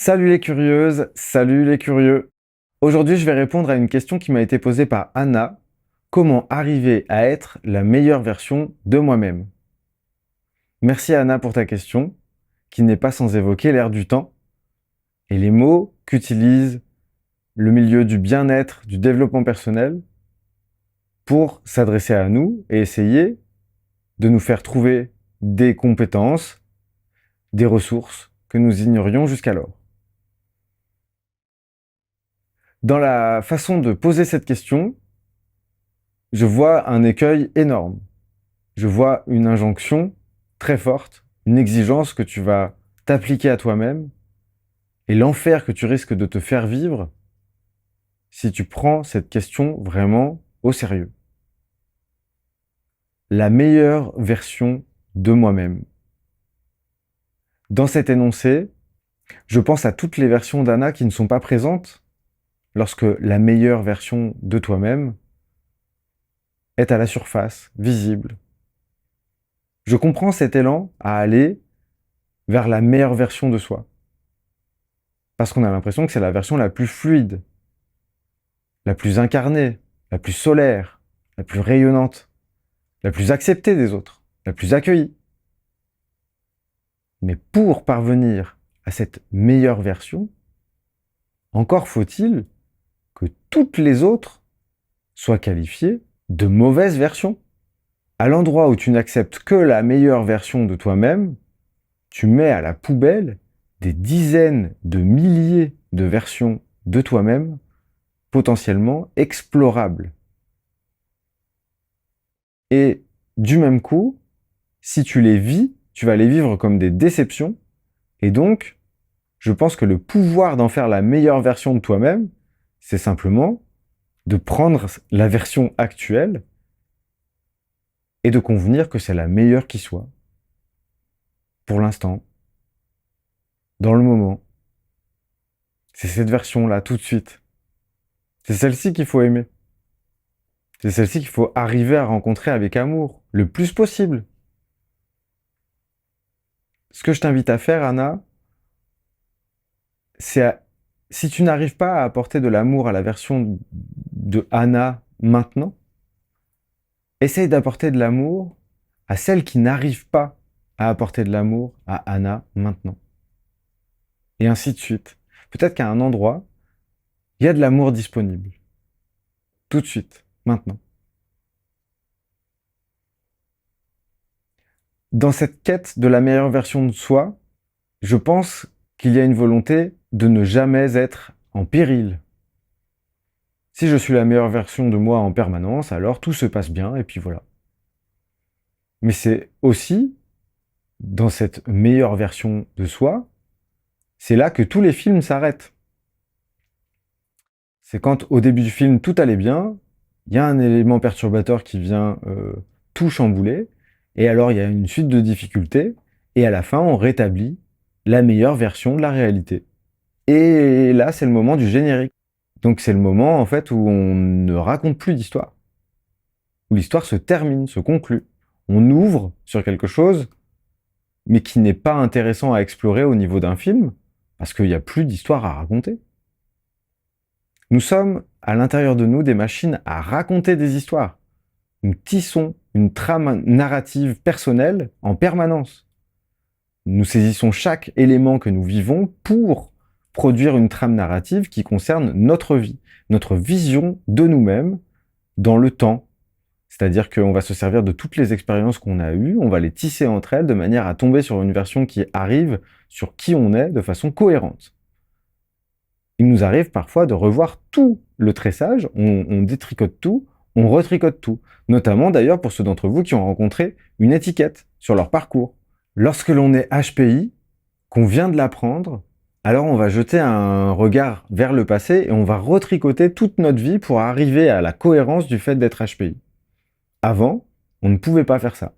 Salut les curieuses, salut les curieux. Aujourd'hui, je vais répondre à une question qui m'a été posée par Anna. Comment arriver à être la meilleure version de moi-même? Merci Anna pour ta question, qui n'est pas sans évoquer l'ère du temps et les mots qu'utilise le milieu du bien-être, du développement personnel, pour s'adresser à nous et essayer de nous faire trouver des compétences, des ressources que nous ignorions jusqu'alors. Dans la façon de poser cette question, je vois un écueil énorme. Je vois une injonction très forte, une exigence que tu vas t'appliquer à toi-même et l'enfer que tu risques de te faire vivre si tu prends cette question vraiment au sérieux. La meilleure version de moi-même. Dans cet énoncé, je pense à toutes les versions d'Anna qui ne sont pas présentes lorsque la meilleure version de toi-même est à la surface, visible. Je comprends cet élan à aller vers la meilleure version de soi. Parce qu'on a l'impression que c'est la version la plus fluide, la plus incarnée, la plus solaire, la plus rayonnante, la plus acceptée des autres, la plus accueillie. Mais pour parvenir à cette meilleure version, encore faut-il que toutes les autres soient qualifiées de mauvaises versions. À l'endroit où tu n'acceptes que la meilleure version de toi-même, tu mets à la poubelle des dizaines de milliers de versions de toi-même potentiellement explorables. Et du même coup, si tu les vis, tu vas les vivre comme des déceptions. Et donc, je pense que le pouvoir d'en faire la meilleure version de toi-même, c'est simplement de prendre la version actuelle et de convenir que c'est la meilleure qui soit. Pour l'instant, dans le moment. C'est cette version-là, tout de suite. C'est celle-ci qu'il faut aimer. C'est celle-ci qu'il faut arriver à rencontrer avec amour, le plus possible. Ce que je t'invite à faire, Anna, si tu n'arrives pas à apporter de l'amour à la version de Anna maintenant, essaye d'apporter de l'amour à celle qui n'arrive pas à apporter de l'amour à Anna maintenant. Et ainsi de suite. Peut-être qu'à un endroit, il y a de l'amour disponible. Tout de suite, maintenant. Dans cette quête de la meilleure version de soi, je pense qu'il y a une volonté de ne jamais être en péril. Si je suis la meilleure version de moi en permanence, alors tout se passe bien et puis voilà. Mais c'est aussi, dans cette meilleure version de soi, c'est là que tous les films s'arrêtent. C'est quand au début du film tout allait bien, il y a un élément perturbateur qui vient tout chambouler, et alors il y a une suite de difficultés, et à la fin on rétablit la meilleure version de la réalité. Et là c'est le moment du générique. Donc c'est le moment en fait où on ne raconte plus d'histoire, où l'histoire se termine, se conclut. On ouvre sur quelque chose, mais qui n'est pas intéressant à explorer au niveau d'un film, parce qu'il n'y a plus d'histoire à raconter. Nous sommes, à l'intérieur de nous, des machines à raconter des histoires. Nous tissons une trame narrative personnelle en permanence. Nous saisissons chaque élément que nous vivons pour produire une trame narrative qui concerne notre vie, notre vision de nous-mêmes dans le temps. C'est-à-dire qu'on va se servir de toutes les expériences qu'on a eues, on va les tisser entre elles de manière à tomber sur une version qui arrive sur qui on est de façon cohérente. Il nous arrive parfois de revoir tout le tressage, on détricote tout, on retricote tout. Notamment d'ailleurs pour ceux d'entre vous qui ont rencontré une étiquette sur leur parcours. Lorsque l'on est HPI, qu'on vient de l'apprendre, alors on va jeter un regard vers le passé et on va retricoter toute notre vie pour arriver à la cohérence du fait d'être HPI. Avant, on ne pouvait pas faire ça.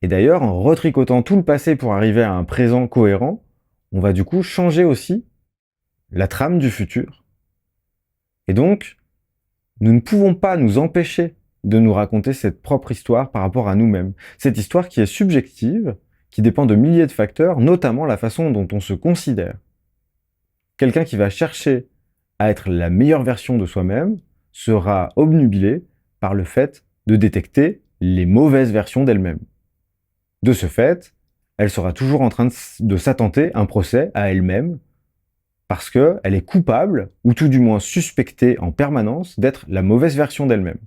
Et d'ailleurs, en retricotant tout le passé pour arriver à un présent cohérent, on va du coup changer aussi la trame du futur. Et donc, nous ne pouvons pas nous empêcher de nous raconter cette propre histoire par rapport à nous-mêmes. Cette histoire qui est subjective, qui dépend de milliers de facteurs, notamment la façon dont on se considère. Quelqu'un qui va chercher à être la meilleure version de soi-même sera obnubilé par le fait de détecter les mauvaises versions d'elle-même. De ce fait, elle sera toujours en train de s'attenter un procès à elle-même parce qu'elle est coupable, ou tout du moins suspectée en permanence, d'être la mauvaise version d'elle-même.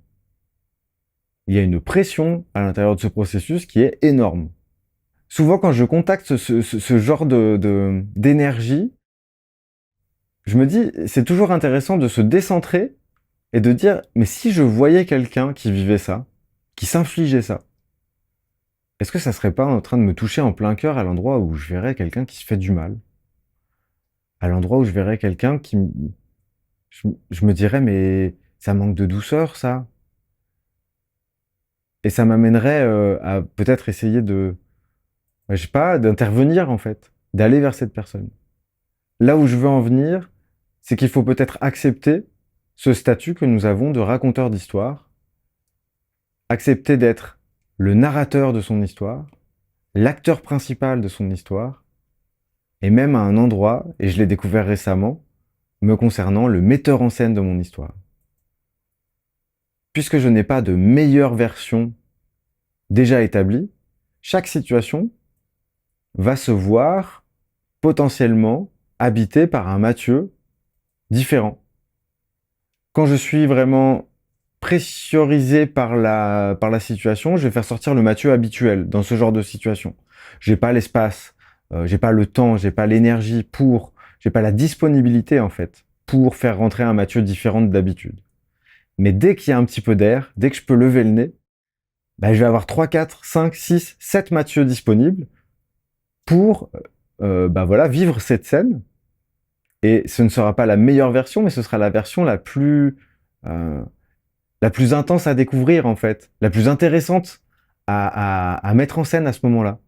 Il y a une pression à l'intérieur de ce processus qui est énorme. Souvent, quand je contacte ce genre d'énergie, je me dis, c'est toujours intéressant de se décentrer et de dire, mais si je voyais quelqu'un qui vivait ça, qui s'infligeait ça, est-ce que ça serait pas en train de me toucher en plein cœur à l'endroit où je verrais quelqu'un qui se fait du mal? À l'endroit où je verrais quelqu'un qui... Je me dirais, mais ça manque de douceur, ça. Et ça m'amènerait à peut-être essayer de... je sais pas, d'intervenir en fait, d'aller vers cette personne. Là où je veux en venir, c'est qu'il faut peut-être accepter ce statut que nous avons de raconteur d'histoire, accepter d'être le narrateur de son histoire, l'acteur principal de son histoire, et même à un endroit, et je l'ai découvert récemment, me concernant le metteur en scène de mon histoire. Puisque je n'ai pas de meilleure version déjà établie, chaque situation va se voir potentiellement habité par un Mathieu différent. Quand je suis vraiment pressurisé par la situation, je vais faire sortir le Mathieu habituel dans ce genre de situation. J'ai pas l'espace, j'ai pas le temps, j'ai pas l'énergie j'ai pas la disponibilité en fait pour faire rentrer un Mathieu différent d'habitude. Mais dès qu'il y a un petit peu d'air, dès que je peux lever le nez, je vais avoir 3, 4, 5, 6, 7 Mathieu disponibles pour voilà, vivre cette scène. Et ce ne sera pas la meilleure version, mais ce sera la version la plus intense à découvrir, en fait, la plus intéressante à mettre en scène à ce moment-là.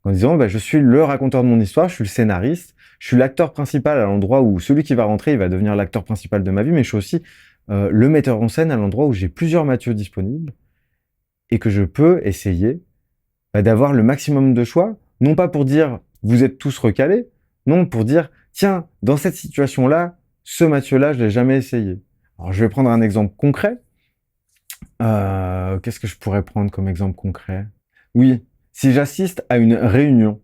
En disant, je suis le raconteur de mon histoire, je suis le scénariste, je suis l'acteur principal à l'endroit où celui qui va rentrer, il va devenir l'acteur principal de ma vie, mais je suis aussi le metteur en scène à l'endroit où j'ai plusieurs Mathieu disponibles et que je peux essayer d'avoir le maximum de choix, non pas pour dire vous êtes tous recalés, non, pour dire tiens, dans cette situation-là, ce Mathieu-là, je l'ai jamais essayé. Alors je vais prendre un exemple concret. Qu'est-ce que je pourrais prendre comme exemple concret? Oui, si j'assiste à une réunion,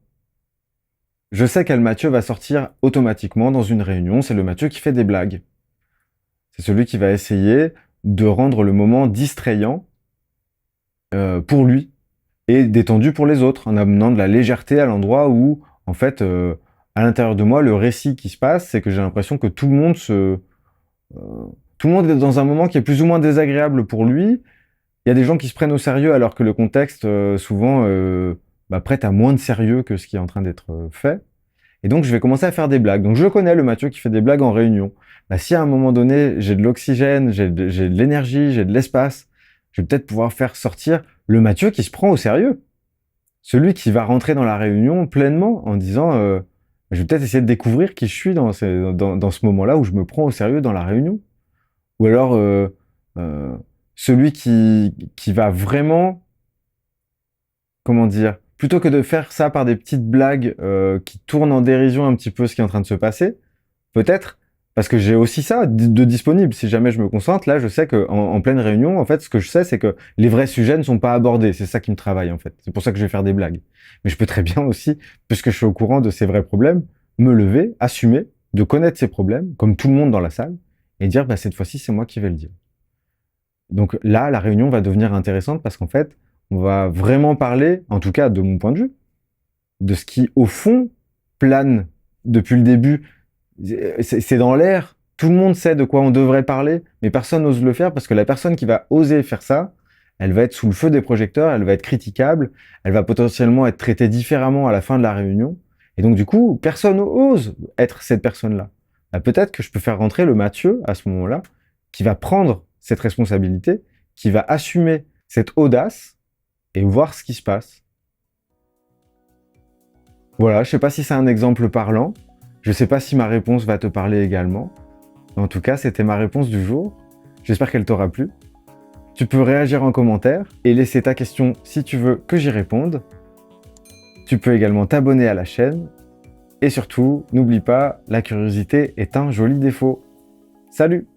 je sais quel Mathieu va sortir automatiquement dans une réunion, c'est le Mathieu qui fait des blagues. C'est celui qui va essayer de rendre le moment distrayant pour lui et détendu pour les autres, en amenant de la légèreté à l'endroit où, en fait, à l'intérieur de moi, le récit qui se passe, c'est que j'ai l'impression que tout le monde est dans un moment qui est plus ou moins désagréable pour lui. Il y a des gens qui se prennent au sérieux alors que le contexte, souvent, prête à moins de sérieux que ce qui est en train d'être fait. Et donc, je vais commencer à faire des blagues. Donc, je connais le Mathieu qui fait des blagues en réunion. Si à un moment donné, j'ai de l'oxygène, j'ai de l'énergie, j'ai de l'espace, je vais peut-être pouvoir faire sortir le Mathieu qui se prend au sérieux. Celui qui va rentrer dans la réunion pleinement en disant je vais peut-être essayer de découvrir qui je suis dans ce moment-là où je me prends au sérieux dans la réunion. Ou alors celui qui va vraiment, comment dire, plutôt que de faire ça par des petites blagues qui tournent en dérision un petit peu ce qui est en train de se passer, peut-être, parce que j'ai aussi ça de disponible. Si jamais je me concentre, là, je sais qu'en pleine réunion, en fait, ce que je sais, c'est que les vrais sujets ne sont pas abordés. C'est ça qui me travaille, en fait. C'est pour ça que je vais faire des blagues. Mais je peux très bien aussi, puisque je suis au courant de ces vrais problèmes, me lever, assumer, de connaître ces problèmes, comme tout le monde dans la salle, et dire, cette fois-ci, c'est moi qui vais le dire. Donc là, la réunion va devenir intéressante parce qu'en fait, on va vraiment parler, en tout cas de mon point de vue, de ce qui, au fond, plane depuis le début. C'est dans l'air. Tout le monde sait de quoi on devrait parler, mais personne n'ose le faire parce que la personne qui va oser faire ça, elle va être sous le feu des projecteurs, elle va être critiquable, elle va potentiellement être traitée différemment à la fin de la réunion. Et donc du coup, personne n'ose être cette personne-là. Peut-être que je peux faire rentrer le Mathieu à ce moment-là, qui va prendre cette responsabilité, qui va assumer cette audace et voir ce qui se passe. Voilà, je sais pas si c'est un exemple parlant. Je sais pas si ma réponse va te parler également. En tout cas, c'était ma réponse du jour. J'espère qu'elle t'aura plu. Tu peux réagir en commentaire et laisser ta question si tu veux que j'y réponde. Tu peux également t'abonner à la chaîne Et surtout, n'oublie pas, la curiosité est un joli défaut. Salut!